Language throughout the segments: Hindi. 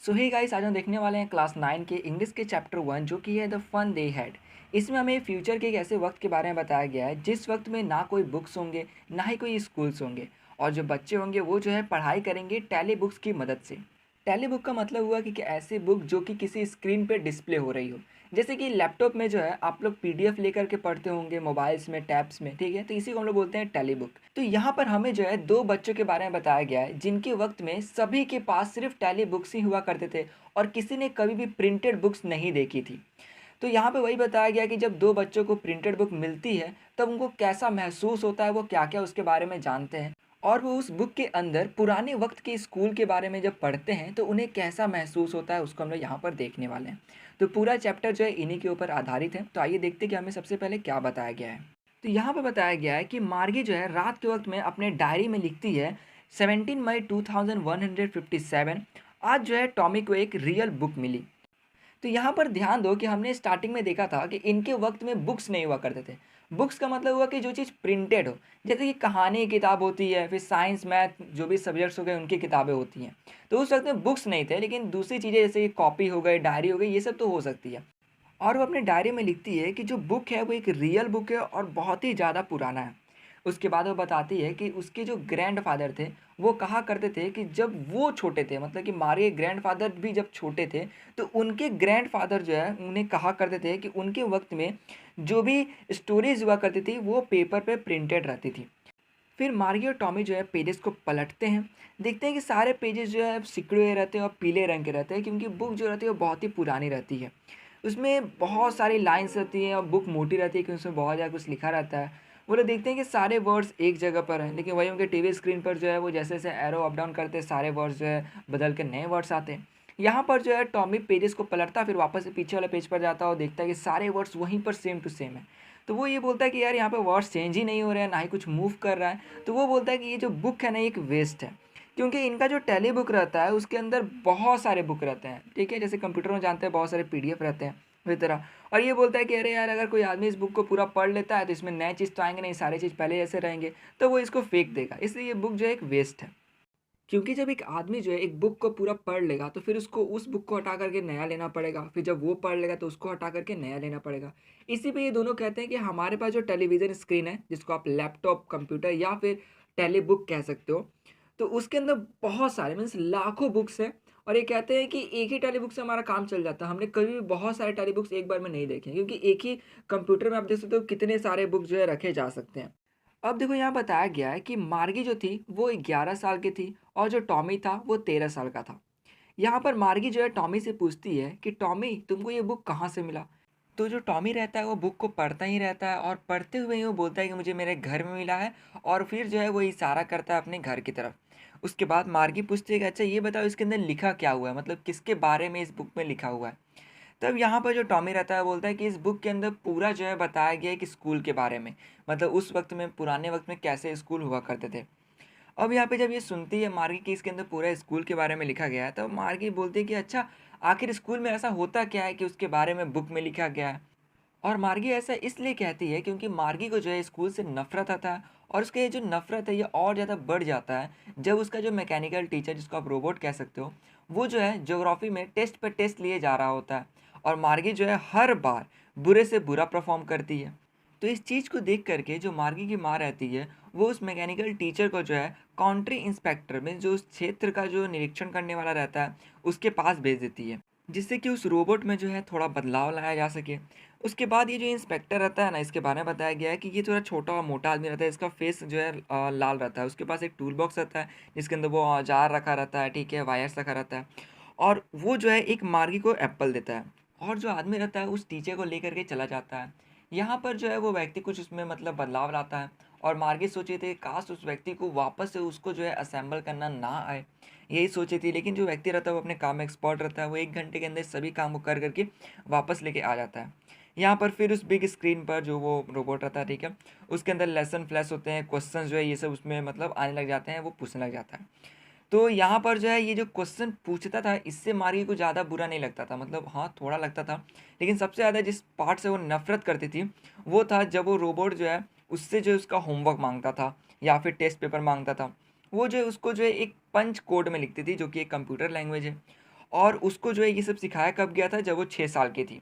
सो हे गाइस, आज हम देखने वाले हैं क्लास 9 के इंग्लिश के चैप्टर 1 जो कि है द फन दे हैड। इसमें हमें फ्यूचर के एक ऐसे वक्त के बारे में बताया गया है जिस वक्त में ना कोई बुक्स होंगे, ना ही कोई स्कूल्स होंगे। और जो बच्चे होंगे वो जो है पढ़ाई करेंगे टैली बुक्स की मदद से। टैली बुक का मतलब हुआ कि ऐसी बुक जो कि किसी स्क्रीन पे डिस्प्ले हो रही हो। जैसे कि लैपटॉप में जो है आप लोग पीडीएफ लेकर के पढ़ते होंगे, मोबाइल्स में, टैब्स में, ठीक है, तो इसी को हम लोग बोलते हैं टैली बुक। तो यहाँ पर हमें जो है दो बच्चों के बारे में बताया गया है जिनके वक्त में सभी के पास सिर्फ टैली बुक्स ही हुआ करते थे और किसी ने कभी भी प्रिंटेड बुक्स नहीं देखी थी। तो यहाँ पे वही बताया गया कि जब दो बच्चों को प्रिंटेड बुक मिलती है तब उनको कैसा महसूस होता है, वो क्या क्या उसके बारे में जानते हैं, और वो उस बुक के अंदर पुराने वक्त के स्कूल के बारे में जब पढ़ते हैं तो उन्हें कैसा महसूस होता है, उसको हम लोग यहाँ पर देखने वाले हैं। तो पूरा चैप्टर जो है इन्हीं के ऊपर आधारित है। तो आइए देखते हैं कि हमें सबसे पहले क्या बताया गया है। तो यहाँ पे बताया गया है कि मार्गी जो है रात के वक्त में अपने डायरी में लिखती है 17 मई 2157, आज जो है टॉमी को एक रियल बुक मिली। तो यहाँ पर ध्यान दो कि हमने स्टार्टिंग में देखा था कि इनके वक्त में बुक्स नहीं हुआ करते थे। बुक्स का मतलब हुआ कि जो चीज़ प्रिंटेड हो, जैसे कि कहानी की किताब होती है, फिर साइंस मैथ जो भी सब्जेक्ट्स हो गए उनकी किताबें होती हैं। तो उस वक्त में बुक्स नहीं थे, लेकिन दूसरी चीज़ें जैसे कि कॉपी हो गई, डायरी हो गई, ये सब तो हो सकती है। और वो अपने डायरी में लिखती है कि जो बुक है वो एक रियल बुक है और बहुत ही ज़्यादा पुराना है। उसके बाद वो बताती है कि उसके जो ग्रैंडफ़ादर थे, वो कहा करते थे कि जब वो छोटे थे, मतलब कि मारे ग्रैंडफ़ादर भी जब छोटे थे, तो उनके ग्रैंडफ़ादर जो है उन्हें कहा करते थे कि उनके वक़्त में जो भी स्टोरीज़ हुआ करती थी वो पेपर पे प्रिंटेड रहती थी। फिर मार्गी और टॉमी जो है पेजेस को पलटते हैं, देखते हैं कि सारे पेजेस जो है सिकुड़े हुए रहते हैं और पीले रंग के रहते हैं, क्योंकि बुक जो रहती है वो बहुत ही पुरानी रहती है। उसमें बहुत सारी लाइन्स रहती हैं और बुक मोटी रहती है, क्योंकि उसमें बहुत ज़्यादा कुछ लिखा रहता है। वो लोग देखते हैं कि सारे वर्ड्स एक जगह पर हैं, लेकिन वही उनके टीवी स्क्रीन पर जो है वो जैसे जैसे एरो अप डाउन करते हैं, सारे वर्ड्स जो है बदल के नए वर्ड्स आते हैं। यहाँ पर जो है टॉमी पेजेस को पलटता, फिर वापस से पीछे वाले पेज पर जाता है और देखता है कि सारे वर्ड्स वहीं पर सेम टू सेम है। तो वो ये बोलता है कि यार यहाँ पे वर्ड्स चेंज ही नहीं हो रहे हैं, ना ही कुछ मूव कर रहा है। तो वो बोलता है कि ये जो बुक है ना, ये एक वेस्ट है, क्योंकि इनका जो टेली बुक रहता है उसके अंदर बहुत सारे बुक रहते हैं, ठीक है, जैसे कंप्यूटर में जानते हैं बहुत सारे पीडीएफ रहते हैं, उसी तरह। और ये बोलता है कि अरे यार, अगर कोई आदमी इस बुक को पूरा पढ़ लेता है तो इसमें नए चीज़ तो आएंगे नहीं, सारी चीज़ पहले जैसे रहेंगे, तो वो इसको फेंक देगा। इसलिए ये बुक जो है एक वेस्ट है। क्योंकि जब एक आदमी जो है एक बुक को पूरा पढ़ लेगा तो फिर उसको उस बुक को हटा करके नया लेना पड़ेगा, फिर जब वो पढ़ लेगा तो उसको हटा करके नया लेना पड़ेगा। इसी पे ये दोनों कहते हैं कि हमारे पास जो टेलीविज़न स्क्रीन है, जिसको आप लैपटॉप, कंप्यूटर या फिर टेली बुक कह सकते हो, तो उसके अंदर बहुत सारे मीन्स लाखों बुक्स हैं। और ये कहते हैं कि एक ही टेली बुक से हमारा काम चल जाता है। हमने कभी भी बहुत सारे टेली बुक्स एक बार में नहीं देखे, क्योंकि एक ही कंप्यूटर में आप देख सकते हो कितने सारे बुक जो है रखे जा सकते हैं। अब देखो, यहाँ बताया गया है कि मार्गी जो थी वो 11 साल की थी और जो टॉमी था वो 13 साल का था। यहाँ पर मार्गी जो है टॉमी से पूछती है कि टॉमी, तुमको ये बुक कहाँ से मिला? तो जो टॉमी रहता है वो बुक को पढ़ता ही रहता है और पढ़ते हुए ही वो बोलता है कि मुझे मेरे घर में मिला है, और फिर जो है वो इशारा करता है अपने घर की तरफ। उसके बाद मार्गी पूछती है कि अच्छा ये बताओ इसके अंदर लिखा क्या हुआ है, मतलब किसके बारे में इस बुक में लिखा हुआ है? तब यहाँ पर जो टॉमी रहता है बोलता है कि इस बुक के अंदर पूरा जो है बताया गया है कि स्कूल के बारे में, मतलब उस वक्त में, पुराने वक्त में कैसे स्कूल हुआ करते थे। अब यहाँ पे जब ये सुनती है मार्गी कि इसके अंदर पूरा स्कूल के बारे में लिखा गया है, तो मार्गी बोलती है कि अच्छा, आखिर स्कूल में ऐसा होता क्या है कि उसके बारे में बुक में लिखा गया है? और मार्गी ऐसा इसलिए कहती है क्योंकि मार्गी को जो है स्कूल से नफरत आता है, और उसका ये जो नफरत है ये और ज़्यादा बढ़ जाता है जब उसका जो मैकेनिकल टीचर, जिसको आप रोबोट कह सकते हो, वो जो है ज्योग्राफी में टेस्ट पे टेस्ट लिए जा रहा होता है, और मार्गी जो है हर बार बुरे से बुरा परफॉर्म करती है। तो इस चीज़ को देख करके जो मार्गी की माँ रहती है, वो उस मैकेनिकल टीचर को जो है काउंट्री इंस्पेक्टर में, जो उस क्षेत्र का जो निरीक्षण करने वाला रहता है, उसके पास भेज देती है, जिससे कि उस रोबोट में जो है थोड़ा बदलाव लाया जा सके। उसके बाद ये जो इंस्पेक्टर रहता है ना, इसके बारे में बताया गया है कि ये थोड़ा छोटा और मोटा आदमी रहता है, इसका फेस जो है लाल रहता है, उसके पास एक टूल बॉक्स रहता है जिसके अंदर वो औजार रखा रहता है, ठीक है, वायर्स रखा रहता है, और वो जो है एक मार्गी को एप्पल देता है, और जो आदमी रहता है उस टीचर को लेकर के चला जाता है। यहाँ पर जो है वो व्यक्ति कुछ उसमें मतलब बदलाव लाता है, और मार्गी सोची थी काश उस व्यक्ति को वापस से उसको जो है असेंबल करना ना आए, यही सोची थी। लेकिन जो व्यक्ति रहता है वो अपने काम में एक्सपर्ट रहता है, वो 1 घंटे के अंदर सभी काम को कर करके वापस लेके आ जाता है। यहाँ पर फिर उस बिग स्क्रीन पर जो वो रोबोट रहता है, ठीक है, उसके अंदर लेसन फ्लैश होते हैं, क्वेश्चन जो है ये सब उसमें मतलब आने लग जाते हैं, वो पूछने लग जाता है। तो यहाँ पर जो है ये जो क्वेश्चन पूछता था, इससे मार्गी को ज़्यादा बुरा नहीं लगता था, मतलब हाँ थोड़ा लगता था, लेकिन सबसे ज़्यादा जिस पार्ट से वो नफरत करती थी वो था जब वो रोबोट जो है उससे जो उसका होमवर्क मांगता था या फिर टेस्ट पेपर मांगता था, वो जो है उसको जो है एक पंच कोड में लिखती थी, जो कि एक कंप्यूटर लैंग्वेज है। और उसको जो है ये सब सिखाया कब गया था, जब वो 6 साल की थी।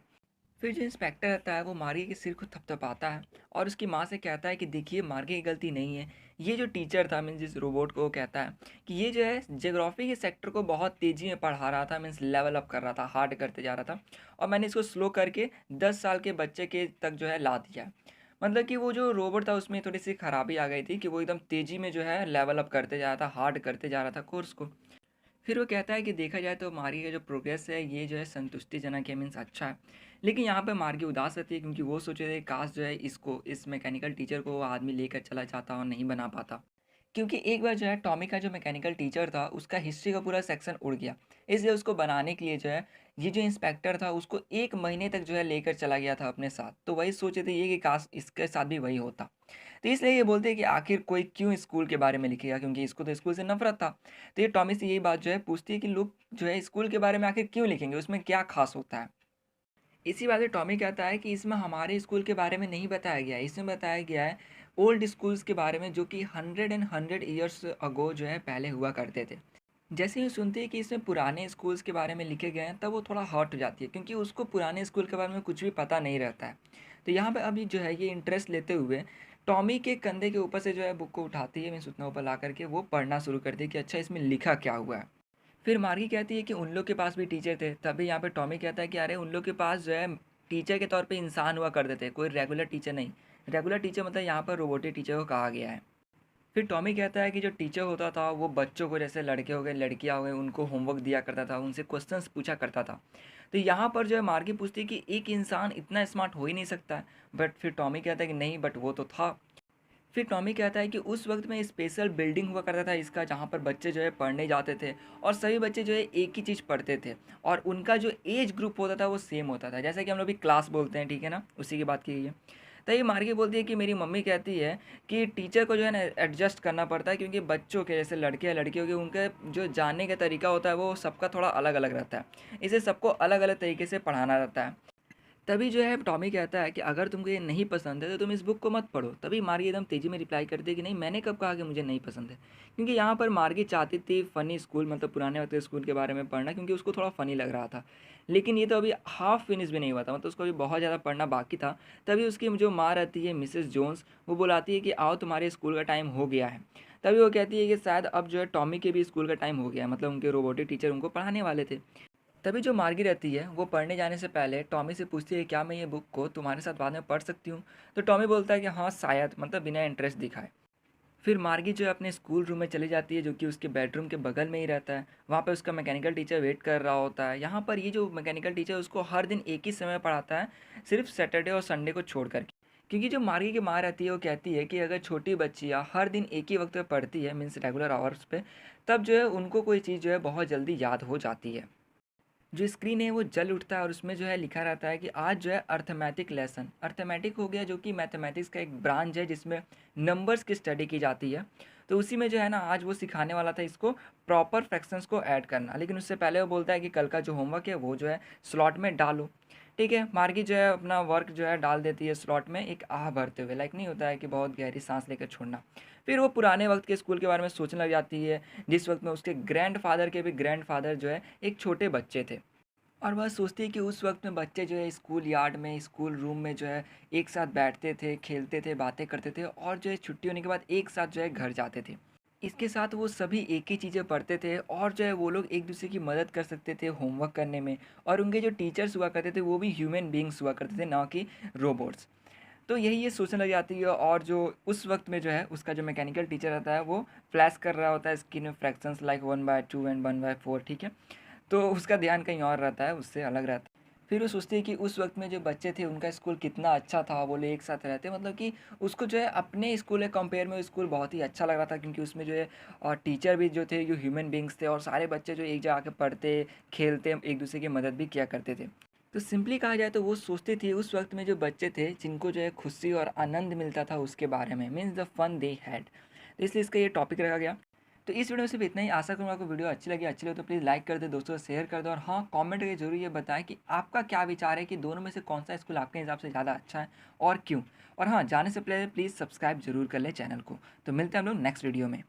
फिर जो इंस्पेक्टर रहता है वो मार्गी के सिर को थपथपाता है और उसकी माँ से कहता है कि देखिए मार्गी की गलती नहीं है। ये जो टीचर था मीन्स जिस रोबोट को, वो कहता है कि ये जो है ज्योग्राफी के सेक्टर को बहुत तेज़ी में पढ़ा रहा था, मीन्स लेवल अप कर रहा था, हार्ड करते जा रहा था, और मैंने इसको स्लो करके 10 साल के बच्चे के तक जो है ला दिया। मतलब कि वो जो रोबोट था उसमें थोड़ी सी खराबी आ गई थी कि वो एकदम तेज़ी में जो है लेवल अप करते जा रहा था, हार्ड करते जा रहा था कोर्स को। फिर वो कहता है कि देखा जाए तो मार्गी का जो प्रोग्रेस है ये जो है संतुष्टिजनक है, मीन्स अच्छा है। लेकिन यहाँ पे मार्गी उदास रहती है क्योंकि वो सोच रहे थे काश जो है इसको, इस मैकेनिकल टीचर को वो आदमी लेकर चला जाता और नहीं बना पाता। क्योंकि एक बार जो है टॉमी का जो मैकेनिकल टीचर था उसका हिस्ट्री का पूरा सेक्शन उड़ गया। इसलिए उसको बनाने के लिए जो है ये जो इंस्पेक्टर था उसको 1 महीने तक जो है लेकर चला गया था अपने साथ। तो वही सोचे थे ये कि काश इसके साथ भी वही होता। तो इसलिए ये बोलते हैं कि आखिर कोई क्यों स्कूल के बारे में लिखेगा, क्योंकि इसको तो स्कूल से नफरत था। तो ये टॉमी से यही बात जो है पूछती है कि लोग जो है स्कूल के बारे में आखिर क्यों लिखेंगे, उसमें क्या खास होता है। इसी बात पे टॉमी कहता है कि इसमें हमारे स्कूल के बारे में नहीं बताया गया है, इसमें बताया गया है ओल्ड स्कूल्स के बारे में जो कि 100 अगो जो है पहले हुआ करते थे। जैसे ही सुनती है कि इसमें पुराने स्कूल्स के बारे में लिखे गए हैं तब वो थोड़ा हर्ट हो जाती है क्योंकि उसको पुराने स्कूल के बारे में कुछ भी पता नहीं रहता है। तो यहाँ पे अभी जो है ये इंटरेस्ट लेते हुए टॉमी के कंधे के ऊपर से जो है बुक को उठाती है, मीन्स उतना ऊपर ला करके वो पढ़ना शुरू करती है कि अच्छा इसमें लिखा क्या हुआ है। फिर मार्गी कहती है कि उन लोग के पास भी टीचर थे। तभी यहाँ पे टॉमी कहता है कि अरे उन लोग के पास जो है टीचर के तौर पे इंसान हुआ करते थे, कोई रेगुलर टीचर नहीं। रेगुलर टीचर मतलब यहाँ पर रोबोटिक टीचर को कहा गया है। फिर टॉमी कहता है कि जो टीचर होता था वो बच्चों को, जैसे लड़के हो गए लड़कियां हो गए, उनको होमवर्क दिया करता था, उनसे क्वेश्चंस पूछा करता था। तो यहाँ पर जो है मार्गी पूछती है कि एक इंसान इतना स्मार्ट हो ही नहीं सकता है। बट फिर टॉमी कहता है कि नहीं, बट वो तो था। फिर टॉमी कहता है कि उस वक्त में स्पेशल बिल्डिंग हुआ करता था इसका, जहाँ पर बच्चे जो है पढ़ने जाते थे और सभी बच्चे जो है एक ही चीज़ पढ़ते थे और उनका जो एज ग्रुप होता था वो सेम होता था, जैसा कि हम लोग भी क्लास बोलते हैं, ठीक है ना, उसी की बात की गई है। तो ये मार्गी बोलती है कि मेरी मम्मी कहती है कि टीचर को जो है ना एडजस्ट करना पड़ता है क्योंकि बच्चों के, जैसे लड़के या लड़कियों के, उनके जो जानने का तरीका होता है वो सबका थोड़ा अलग अलग रहता है, इसे सबको अलग अलग तरीके से पढ़ाना रहता है। तभी जो है टॉमी कहता है कि अगर तुमको ये नहीं पसंद है तो तुम इस बुक को मत पढ़ो। तभी मार्गी एकदम तेज़ी में रिप्लाई करती है कि नहीं, मैंने कब कहा कि मुझे नहीं पसंद है। क्योंकि यहाँ पर मार्गी चाहती थी फ़नी स्कूल, मतलब पुराने वक्त के स्कूल के बारे में पढ़ना, क्योंकि उसको थोड़ा फ़नी लग रहा था। लेकिन ये तो अभी हाफ फिनिश भी नहीं हुआ था, मतलब उसको अभी बहुत ज़्यादा पढ़ना बाकी था। तभी उसकी जो माँ रहती है मिसेस जोन्स, वो बुलाती है कि आओ तुम्हारे स्कूल का टाइम हो गया है। तभी वो कहती है कि शायद अब जो है टॉमी के भी स्कूल का टाइम हो गया है, मतलब उनके रोबोटिक टीचर उनको पढ़ाने वाले थे। तभी जो मार्गी रहती है वो पढ़ने जाने से पहले टॉमी से पूछती है क्या मैं ये बुक को तुम्हारे साथ बाद में पढ़ सकती हूँ। तो टॉमी बोलता है कि हाँ शायद, मतलब बिना इंटरेस्ट दिखाए। फिर मार्गी जो है अपने स्कूल रूम में चली जाती है जो कि उसके बेडरूम के बगल में ही रहता है। वहाँ पे उसका मैकेनिकल टीचर वेट कर रहा होता है। यहाँ पर ये जो मैकेनिकल टीचर उसको हर दिन एक ही समय पढ़ाता है, सिर्फ सैटरडे और संडे को छोड़ कर। क्योंकि जो मार्गी की माँ रहती है वो कहती है कि अगर छोटी बच्चियाँ हर दिन एक ही वक्त पे पढ़ती है, मीन्स रेगुलर आवर्स पे, तब जो है उनको कोई चीज़ जो है बहुत जल्दी याद हो जाती है। जो स्क्रीन है वो जल उठता है और उसमें जो है लिखा रहता है कि आज जो है अर्थमेटिक लेसन, अर्थमेटिक हो गया जो कि मैथमेटिक्स का एक ब्रांच है जिसमें नंबर्स की स्टडी की जाती है। तो उसी में जो है ना आज वो सिखाने वाला था इसको प्रॉपर फ्रैक्शंस को ऐड करना। लेकिन उससे पहले वो बोलता है कि कल का जो होमवर्क है वो जो है स्लॉट में डालो। ठीक है, मार्गी जो है अपना वर्क जो है डाल देती है स्लॉट में, एक आह भरते हुए, लाइक नहीं होता है कि बहुत गहरी सांस लेकर छोड़ना। फिर वो पुराने वक्त के स्कूल के बारे में सोचने लग जाती है, जिस वक्त में उसके ग्रैंडफादर के भी ग्रैंडफादर जो है एक छोटे बच्चे थे। और वह सोचती है कि उस वक्त में बच्चे जो है स्कूल यार्ड में, स्कूल रूम में जो है एक साथ बैठते थे, खेलते थे, बातें करते थे और जो है छुट्टी होने के बाद एक साथ जो है घर जाते थे। इसके साथ वो सभी एक ही चीज़ें पढ़ते थे और जो है वो लोग एक दूसरे की मदद कर सकते थे होमवर्क करने में। और उनके जो टीचर्स हुआ करते थे वो भी ह्यूमन बींग्स हुआ करते थे, ना कि रोबोट्स। तो यही ये सोचने लग जाती है और जो उस वक्त में जो है उसका जो मैकेनिकल टीचर रहता है वो फ्लैश कर रहा होता है स्क्रीन में फ्रैक्शंस लाइक 1/2 एंड 1/4, ठीक है। तो उसका ध्यान कहीं और रहता है, उससे अलग रहता है। फिर वो सोचती है कि उस वक्त में जो बच्चे थे उनका स्कूल कितना अच्छा था, वो लोग एक साथ रहते, मतलब कि उसको जो है अपने स्कूल के कंपेयर में स्कूल बहुत ही अच्छा लग रहा था क्योंकि उसमें जो है और टीचर भी जो थे जो ह्यूमन बींग्स थे और सारे बच्चे जो एक जगह आके पढ़ते, खेलते, एक दूसरे की मदद भी किया करते थे। तो सिंपली कहा जाए तो वो सोचती थी उस वक्त में जो बच्चे थे जिनको जो है खुशी और आनंद मिलता था उसके बारे में, means the fun they had. तो इसलिए इसका ये टॉपिक रखा गया। तो इस वीडियो में सिर्फ इतना ही। आशा करूँगा आपको वीडियो अच्छी लगे तो प्लीज़ लाइक कर दे, दोस्तों से शेयर कर दो और हाँ कमेंट करके जरूर ये बताएं कि आपका क्या विचार है कि दोनों में से कौन सा स्कूल आपके हिसाब से ज़्यादा अच्छा है और क्यों। और हाँ, जाने से पहले प्लीज़ सब्सक्राइब जरूर कर ले चैनल को। तो मिलते हैं हम लोग नेक्स्ट वीडियो में।